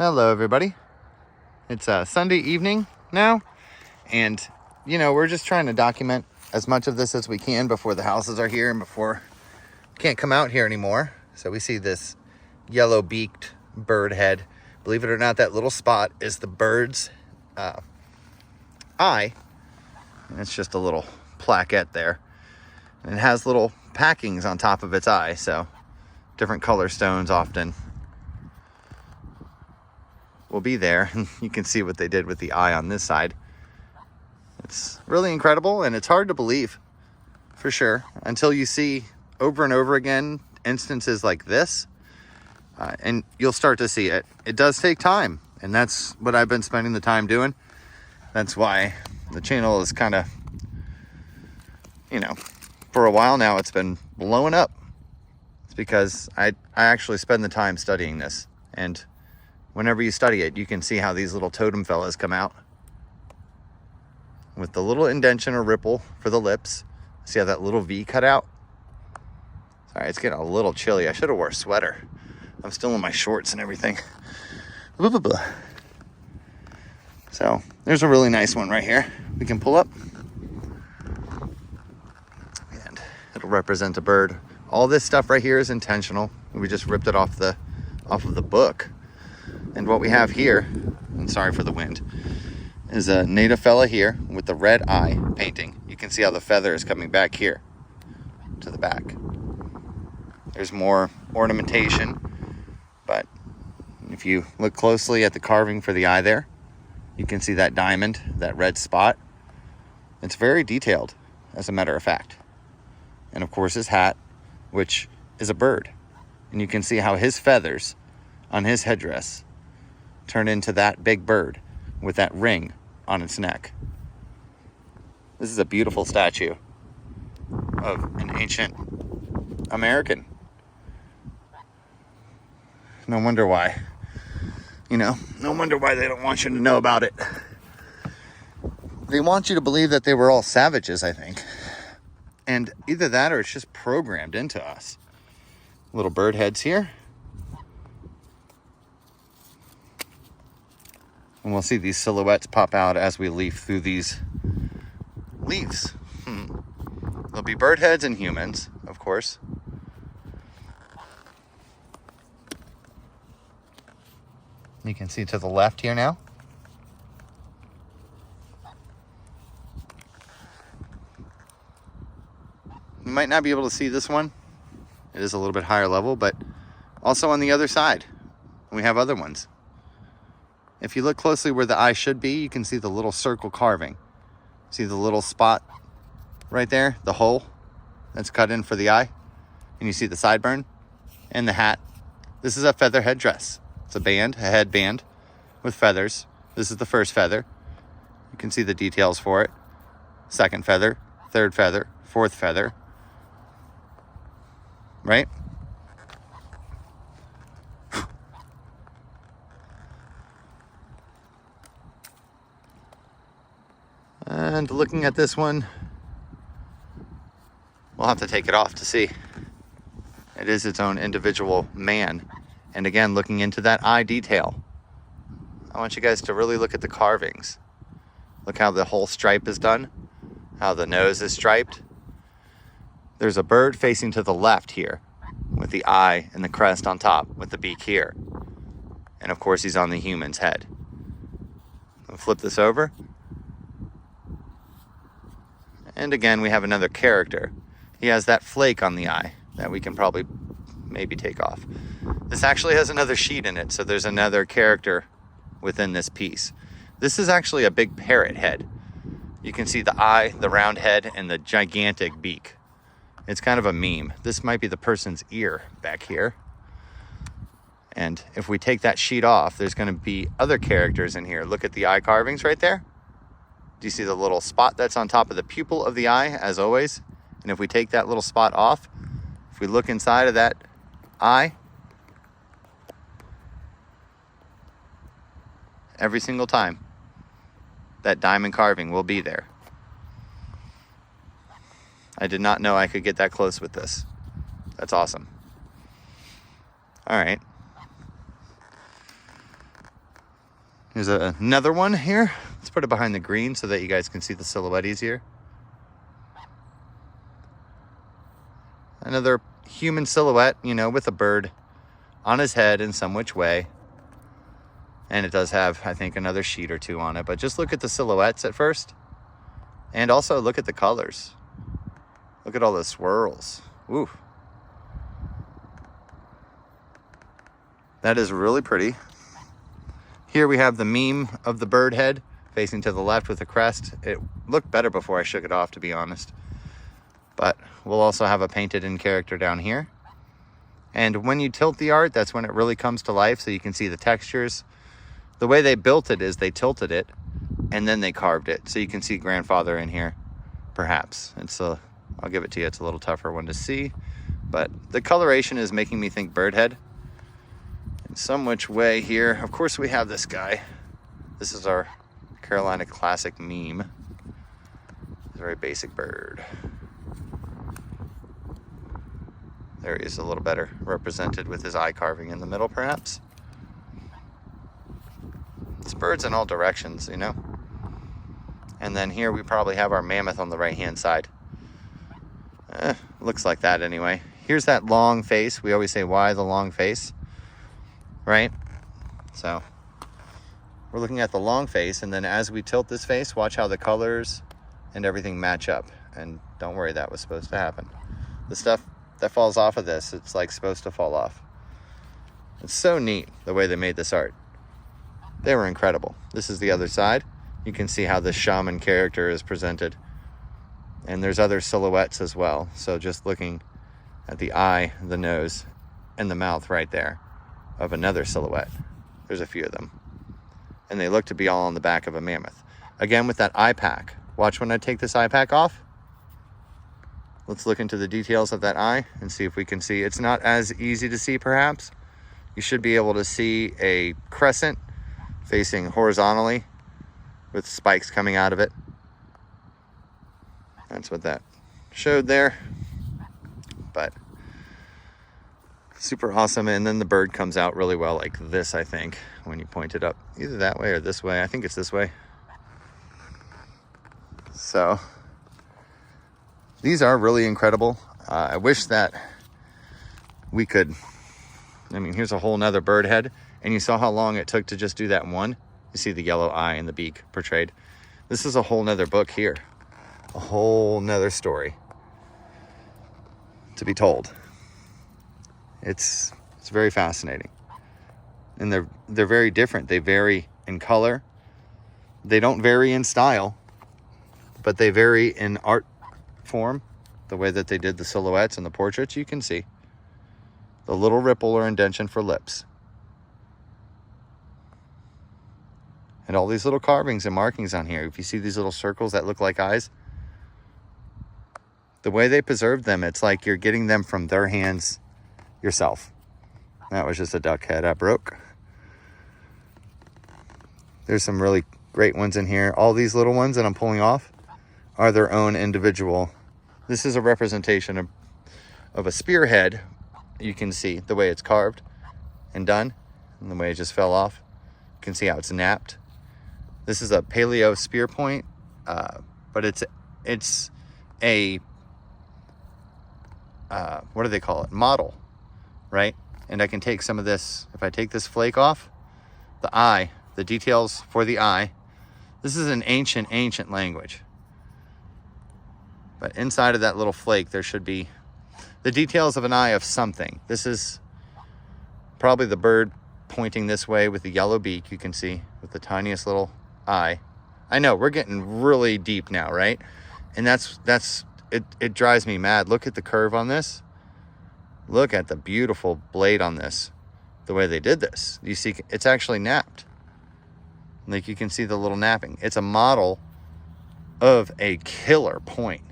Hello, everybody. It's Sunday evening now, and we're just trying to document as much of this as we can before the houses are here and before we can't come out here anymore. So we see this yellow-beaked bird head. Believe it or not, that little spot is the bird's eye, and it's just a little plaquette there. And it has little packings on top of its eye, so different color stones often will be there. You can see what they did with the eye on this side. It's really incredible, and it's hard to believe for sure until you see over and over again instances like this, and you'll start to see it. It does take time, and that's what I've been spending the time doing. That's why the channel is kind of, for a while now it's been blowing up. It's because I actually spend the time studying this, and whenever you study it, you can see how these little totem fellas come out with the little indentation or ripple for the lips. See how that little V cut out? Sorry, it's getting a little chilly. I should have wore a sweater. I'm still in my shorts and everything. Blah, blah, blah. So there's a really nice one right here. We can pull up, and it'll represent a bird. All this stuff right here is intentional. We just ripped it off of the book. And what we have here, and sorry for the wind, is a native fella here with the red eye painting. You can see how the feather is coming back here to the back. There's more ornamentation, but if you look closely at the carving for the eye there, you can see that diamond, that red spot. It's very detailed, as a matter of fact. And of course his hat, which is a bird. And you can see how his feathers on his headdress turn into that big bird with that ring on its neck. This is a beautiful statue of an ancient American. No wonder why. No wonder why they don't want you to know about it. They want you to believe that they were all savages, I think. And either that or it's just programmed into us. Little bird heads here. And we'll see these silhouettes pop out as we leaf through these leaves. There'll be bird heads and humans, of course. You can see to the left here now. You might not be able to see this one. It is a little bit higher level, but also on the other side, we have other ones. If you look closely where the eye should be, you can see the little circle carving. See the little spot right there, the hole that's cut in for the eye? And you see the sideburn and the hat. This is a feather headdress. It's a headband with feathers. This is the first feather. You can see the details for it. Second feather, third feather, fourth feather. Right? And looking at this one, we'll have to take it off to see. It is its own individual man. And again, looking into that eye detail, I want you guys to really look at the carvings. Look how the whole stripe is done, how the nose is striped. There's a bird facing to the left here with the eye and the crest on top with the beak here. And of course, he's on the human's head. I'll flip this over. And again, we have another character. He has that flake on the eye that we can probably maybe take off. This actually has another sheet in it, so there's another character within this piece. This is actually a big parrot head. You can see the eye, the round head, and the gigantic beak. It's kind of a meme. This might be the person's ear back here. And if we take that sheet off, there's going to be other characters in here. Look at the eye carvings right there. Do you see the little spot that's on top of the pupil of the eye, as always? And if we take that little spot off, if we look inside of that eye, every single time, that diamond carving will be there. I did not know I could get that close with this. That's awesome. All right. Here's another one here. Let's put it behind the green so that you guys can see the silhouette easier. Another human silhouette, you know, with a bird on his head in some which way. And it does have, I think, another sheet or two on it. But just look at the silhouettes at first. And also look at the colors. Look at all the swirls. Ooh. That is really pretty. Here we have the meme of the bird head facing to the left with the crest. It looked better before I shook it off, to be honest. But we'll also have a painted in character down here. And when you tilt the art, that's when it really comes to life, so you can see the textures. The way they built it is they tilted it and then they carved it. So you can see grandfather in here, perhaps. I'll give it to you, it's a little tougher one to see. But the coloration is making me think bird head. In some which way here, of course we have this guy. This is our Carolina classic meme. It's a very basic bird. There he is, a little better represented with his eye carving in the middle, perhaps. It's birds in all directions, you know. And then here we probably have our mammoth on the right-hand side. Looks like that anyway. Here's that long face. We always say, why the long face? Right? So we're looking at the long face, and then as we tilt this face, watch how the colors and everything match up. And don't worry, that was supposed to happen. The stuff that falls off of this, it's like supposed to fall off. It's so neat the way they made this art. They were incredible. This is the other side. You can see how the shaman character is presented. And there's other silhouettes as well. So just looking at the eye, the nose, and the mouth right there of another silhouette. There's a few of them. And they look to be all on the back of a mammoth. Again, with that eye pack. Watch when I take this eye pack off. Let's look into the details of that eye and see if we can see. It's not as easy to see, perhaps. You should be able to see a crescent facing horizontally with spikes coming out of it. That's what that showed there. But super awesome. And then the bird comes out really well like this, I think, when you point it up. Either that way or this way. I think it's this way. So these are really incredible. I wish that we could, I mean, here's a whole nother bird head. And you saw how long it took to just do that one. You see the yellow eye and the beak portrayed. This is a whole nother book here. A whole nother story to be told. It's very fascinating. And they're very different. They vary in color. They don't vary in style, but they vary in art form. The way that they did the silhouettes and the portraits, you can see the little ripple or indentation for lips. And all these little carvings and markings on here. If you see these little circles that look like eyes, the way they preserved them, it's like you're getting them from their hands yourself. That was just a duck head I broke. There's some really great ones in here. All these little ones that I'm pulling off are their own individual. This is a representation of a spearhead. You can see the way it's carved and done, and the way it just fell off. You can see how it's napped. This is a paleo spear point, but it's a what do they call it? Model, right? And I can take some of this. If I take this flake off, the eye, the details for the eye. This is an ancient language. But inside of that little flake, there should be the details of an eye of something. This is probably the bird pointing this way with the yellow beak, you can see, with the tiniest little eye. I know, we're getting really deep now, right? And it drives me mad. Look at the curve on this. Look at the beautiful blade on this. The way they did this. You see, it's actually napped. Like you can see the little napping. It's a model of a killer point.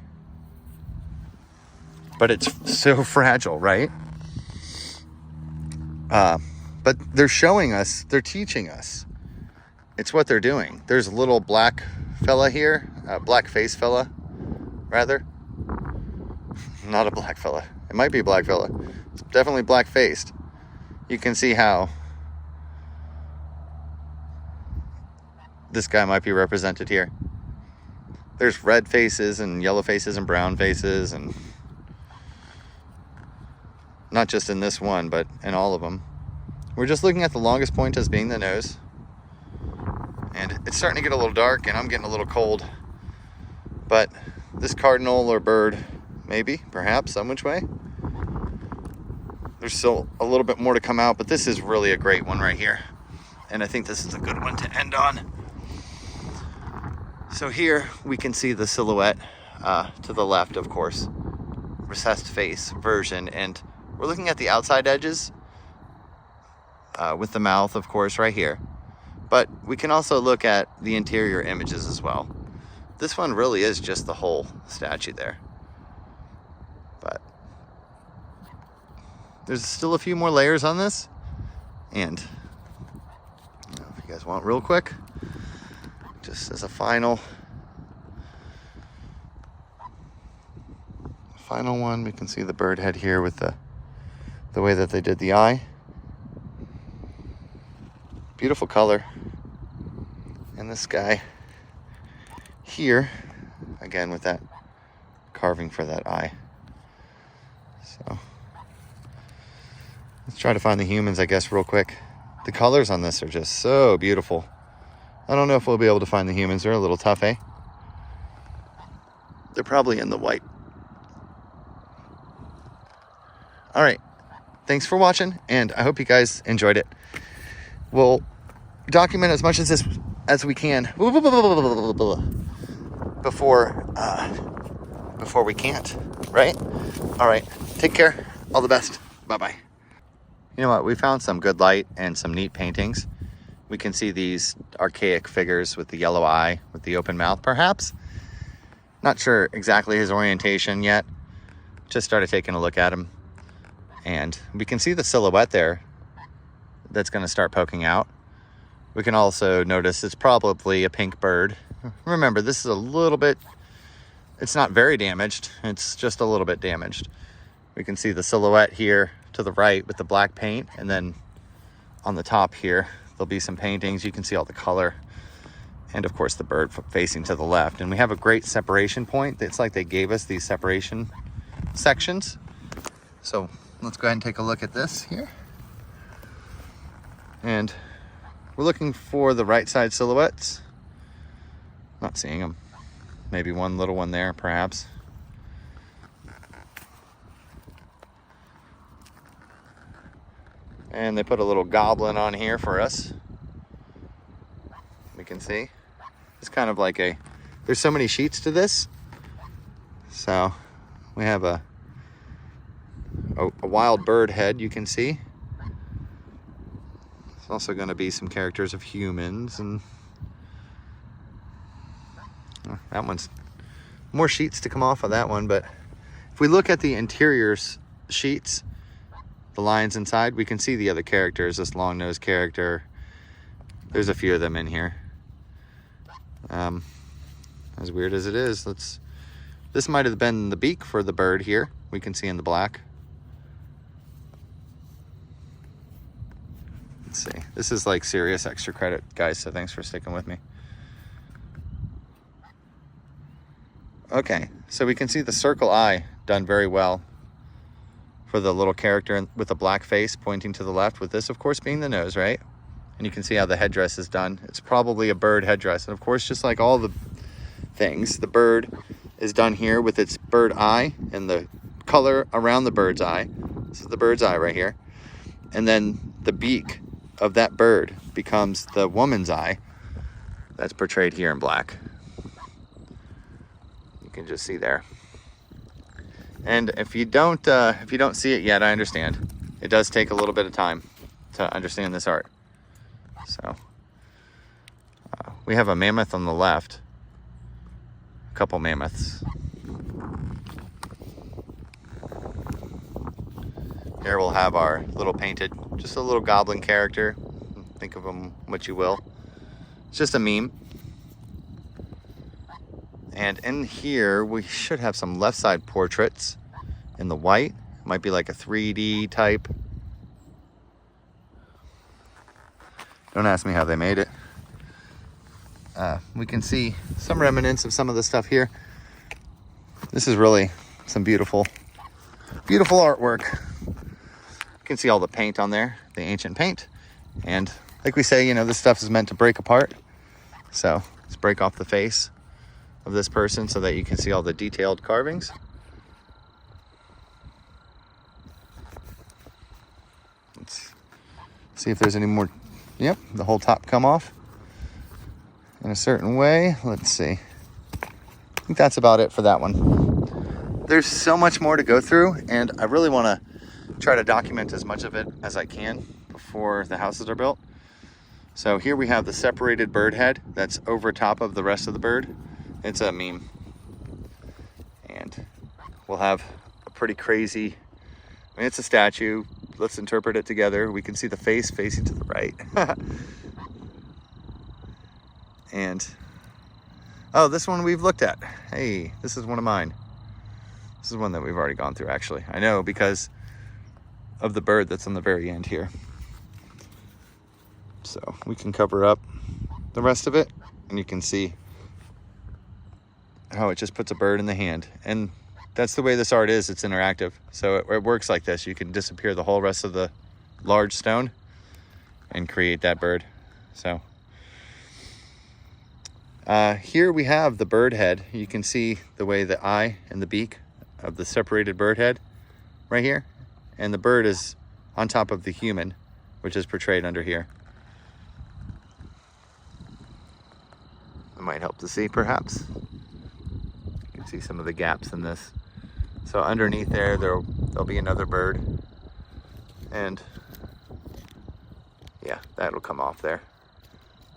But it's so fragile, right? But they're showing us, they're teaching us. It's what they're doing. There's a little black fella here, black face fella, rather. Not a black fella. It might be a black fella. It's definitely black faced. You can see how this guy might be represented here. There's red faces and yellow faces and brown faces, and not just in this one, but in all of them. We're just looking at the longest point as being the nose. And it's starting to get a little dark, and I'm getting a little cold. But this cardinal or bird, maybe, perhaps, some which way. There's still a little bit more to come out, but this is really a great one right here. And I think this is a good one to end on. So here we can see the silhouette to the left, of course, recessed face version. And we're looking at the outside edges with the mouth, of course, right here. But we can also look at the interior images as well. This one really is just the whole statue there. But there's still a few more layers on this. And if you guys want real quick, just as a final one, we can see the bird head here with the way that they did the eye. Beautiful color. And this guy here, again with that carving for that eye. So let's try to find the humans, I guess, real quick. The colors on this are just so beautiful. I don't know if we'll be able to find the humans. They're a little tough, eh? They're probably in the white. All right. Thanks for watching, and I hope you guys enjoyed it. We'll document as much as we can before we can't, right? All right. Take care. All the best. Bye-bye. You know what? We found some good light and some neat paintings. We can see these archaic figures with the yellow eye, with the open mouth, perhaps. Not sure exactly his orientation yet. Just started taking a look at him. And we can see the silhouette there that's going to start poking out. We can also notice it's probably a pink bird. Remember, this is a little bit, it's not very damaged. It's just a little bit damaged. We can see the silhouette here to the right with the black paint. And then on the top here, there'll be some paintings. You can see all the color. And of course the bird facing to the left. And we have a great separation point. It's like they gave us these separation sections. So let's go ahead and take a look at this here. And we're looking for the right side silhouettes. Not seeing them. Maybe one little one there, perhaps. And they put a little goblin on here for us. We can see. It's kind of like there's so many sheets to this. So we have a wild bird head, you can see. There's also going to be some characters of humans, and that one's more sheets to come off of that one. But if we look at the interiors sheets, the lines inside, we can see the other characters. This long-nosed character, there's a few of them in here. As weird as it is, this might have been the beak for the bird here. We can see in the black. Let's see. This is like serious extra credit, guys, so thanks for sticking with me. Okay, so we can see the circle eye done very well for the little character with the black face pointing to the left, with this, of course, being the nose, right? And you can see how the headdress is done. It's probably a bird headdress. And of course, just like all the things, the bird is done here with its bird eye and the color around the bird's eye. This is the bird's eye right here. And then the beak of that bird becomes the woman's eye that's portrayed here in black. You can just see there. And if you don't see it yet, I understand. It does take a little bit of time to understand this art. So we have a mammoth on the left, a couple mammoths. Here we'll have our little painted, just a little goblin character. Think of him what you will. It's just a meme. And in here, we should have some left side portraits in the white. Might be like a 3D type. Don't ask me how they made it. we can see some remnants of some of the stuff here. This is really some beautiful artwork. You can see all the paint on there, the ancient paint. And like we say, you know, this stuff is meant to break apart. So let's break off the face of this person so that you can see all the detailed carvings. Let's see if there's any more. Yep, the whole top come off in a certain way. Let's see. I think that's about it for that one. There's so much more to go through, and I really want to try to document as much of it as I can before the houses are built. So here we have the separated bird head that's over top of the rest of the bird. It's a meme. And we'll have a pretty crazy, I mean, it's a statue. Let's interpret it together. We can see the face facing to the right. And, oh, this one we've looked at. Hey, this is one of mine. This is one that we've already gone through, actually. I know, because of the bird that's on the very end here. So we can cover up the rest of it, and you can see how it just puts a bird in the hand. And that's the way this art is. It's interactive. So it works like this. You can disappear the whole rest of the large stone and create that bird. So here we have the bird head. You can see the way the eye and the beak of the separated bird head right here. And the bird is on top of the human, which is portrayed under here. It might help to see, perhaps. You can see some of the gaps in this. So underneath there'll be another bird. And yeah, that'll come off there.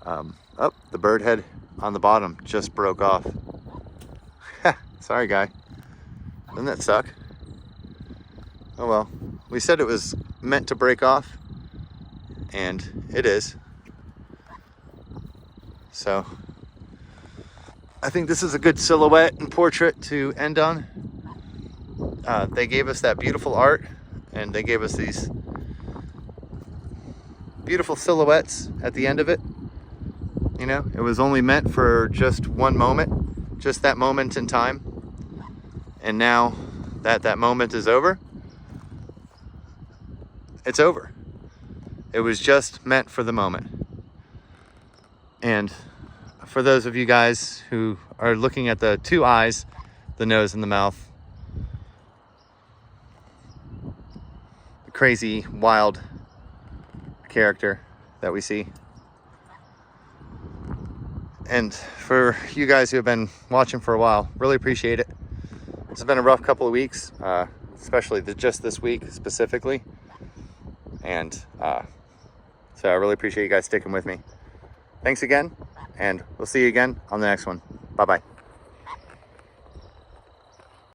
Oh, the bird head on the bottom just broke off. Sorry, guy. Doesn't that suck? Oh well, we said it was meant to break off, and it is. So I think this is a good silhouette and portrait to end on. They gave us that beautiful art, and they gave us these beautiful silhouettes at the end of it. You know, it was only meant for just one moment, just that moment in time. And now that moment is over, it's over. It was just meant for the moment. And for those of you guys who are looking at the two eyes, the nose and the mouth, the crazy, wild character that we see. And for you guys who have been watching for a while, really appreciate it. It's been a rough couple of weeks, especially just this week specifically. And so I really appreciate you guys sticking with me. Thanks again, and we'll see you again on the next one. Bye-bye.